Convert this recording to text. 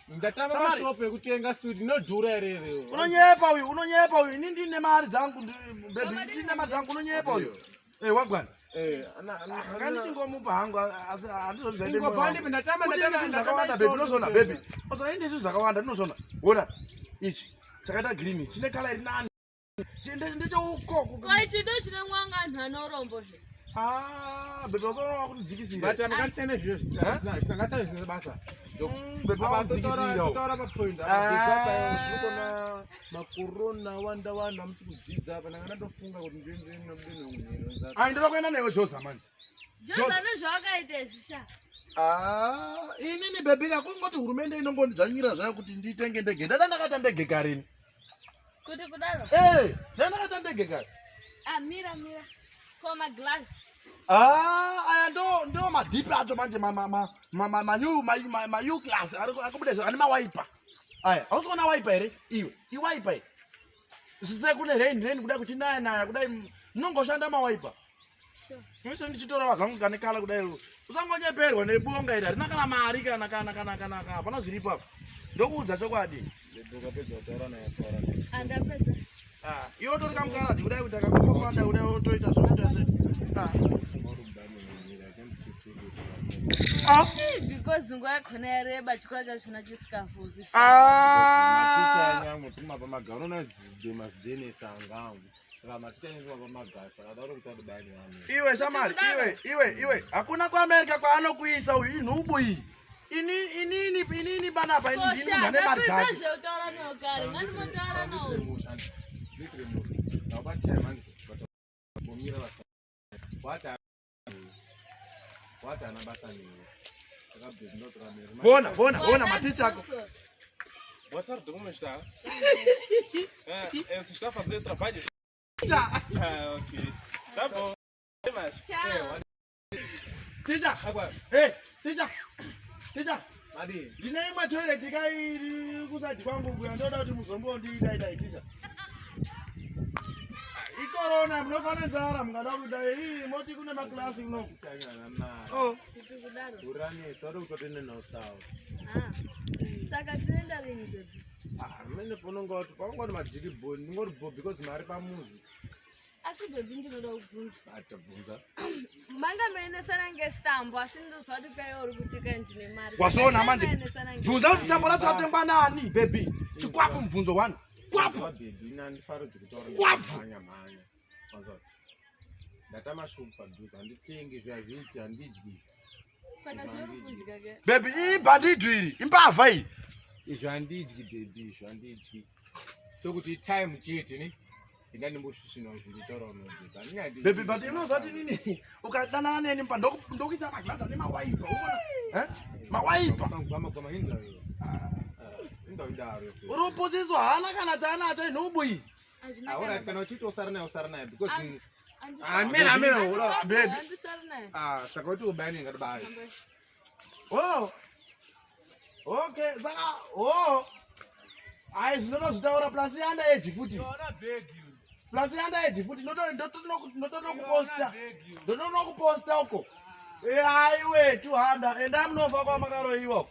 Ndatama shop yekutenga sweet inodhura ere. Unonyepa uyu. Ini ndine mari dzangu baby, ndine mari dzangu unonyepa uyu. Wagwana. Akani chingomupa hangu asi andizozvaide. Ngopande ndatama zvakawanda baby, unozona baby. Ozona inde zvinhu zvakawanda ndinozona. Wona ichi chakaita green chine color iri nani. Ndecheuko. Kai chido chine mwanga anhu anorombo zve. Baby wasona wakudzikisira. But andikatene zviro zvisangasa zvine basa. Baby wakudzikisira. Tora pa point apa makorona wanda mutikudzidza apa ndakatofunga kuti ndinenge nobudeno. Ndinoda kuenda newe Joza manje. Joza nezvakaita zvisha. Inini baby kungoti hurumende inongondidzanyira zvayo kuti nditenge ndege. Ndakata ndege karini. Kuti kudaro? Ndakata ndege kare. Mira. Koma glass. Aya ndo madhipi acho manje ma class akubuda ane mawiper. Aya, ausiona wiper ere? Iwiper ere. Sise kune rain kudai kuchinaya kudai munongoshanda mawiper. Sure. Mimi ndichitora vazangu kane kala kudai. Usangonyeperwa nebonga iri. Rina kana mari kana pana zviripo apa. Ndokuudza chokwadi. Ndokapedza kutaura naye tora. Andapedza. Iwo tori kamukara kudai kuti akangofanda kudai otoita zvokuita se. Because nguva yakona yareba chikora chachona chisikafuki. Maticha yangu tuma pamagaro mazdenesa angangu. Saka maticha yangu pamagasa akadauro kuti adibani wani. Iwe Shamari, iwe hakuna kwa America kwaanokuisa uyu inhubu iyi. Inini bana apa ini ndini ngane mari dzake. Kosha utaura nawo kare, ngani motaura nawo. Bona maticha ako. Boa tarde, como está? Você está fazendo trabalho? Já. Ok. Tá bom. Tchau. Tija. Agora. Tija. Madi. Ndine imwe toilet kairi kusati kwangu kuya ndoda kuti muzombo ndiita tija. Ikorona munofana nzara mungada kuita moti kune maklasi unokutanyana na. Kuti kudaro. Urani tori kutotene no sawa. Saka tinoenda rini baby? Mene pononga kuti pakangoti madhiki ball ndingoti ball because mari pamuzi. Asi baby ndinoda kubvunza. Atabvunza. Manga meinesana ngestampo asi ndozwa kuti kai uri kutika ndine mari. Wasona manje. Bvunza kuti stampo ratengwa nani baby? Chikwapu mubvunzo wani. Kwapu baby nani faro dzikutora manya. Kwanza. Ndatama shupa padhuza nditenge zvazviti handidyi. Saka zviri kudya ke. Baby ibhandidwi imbavha iyi. Izvo handidyi baby, izvo handidyi. Sokuti time chete ni ndandimboshishina zvinditaura unobaby. Baby but unozwa kuti nini ukadanana neni mpa ndokuisa maglasa nemawiper uona? Mawiper. Gwama hinda yo. Inda indaro. Uroposiswa hana kana chanacho inhubu iyi. Ahora kana uchitosara nayo because Amena baby. Saka kuti ubani ngatibaye. Okay, saka ai zvinono zvitaura plus yanda age futi. Plus yanda age futi ndotono kuposta uko. Aiwe 200 enda munofa kwa makaro iwo.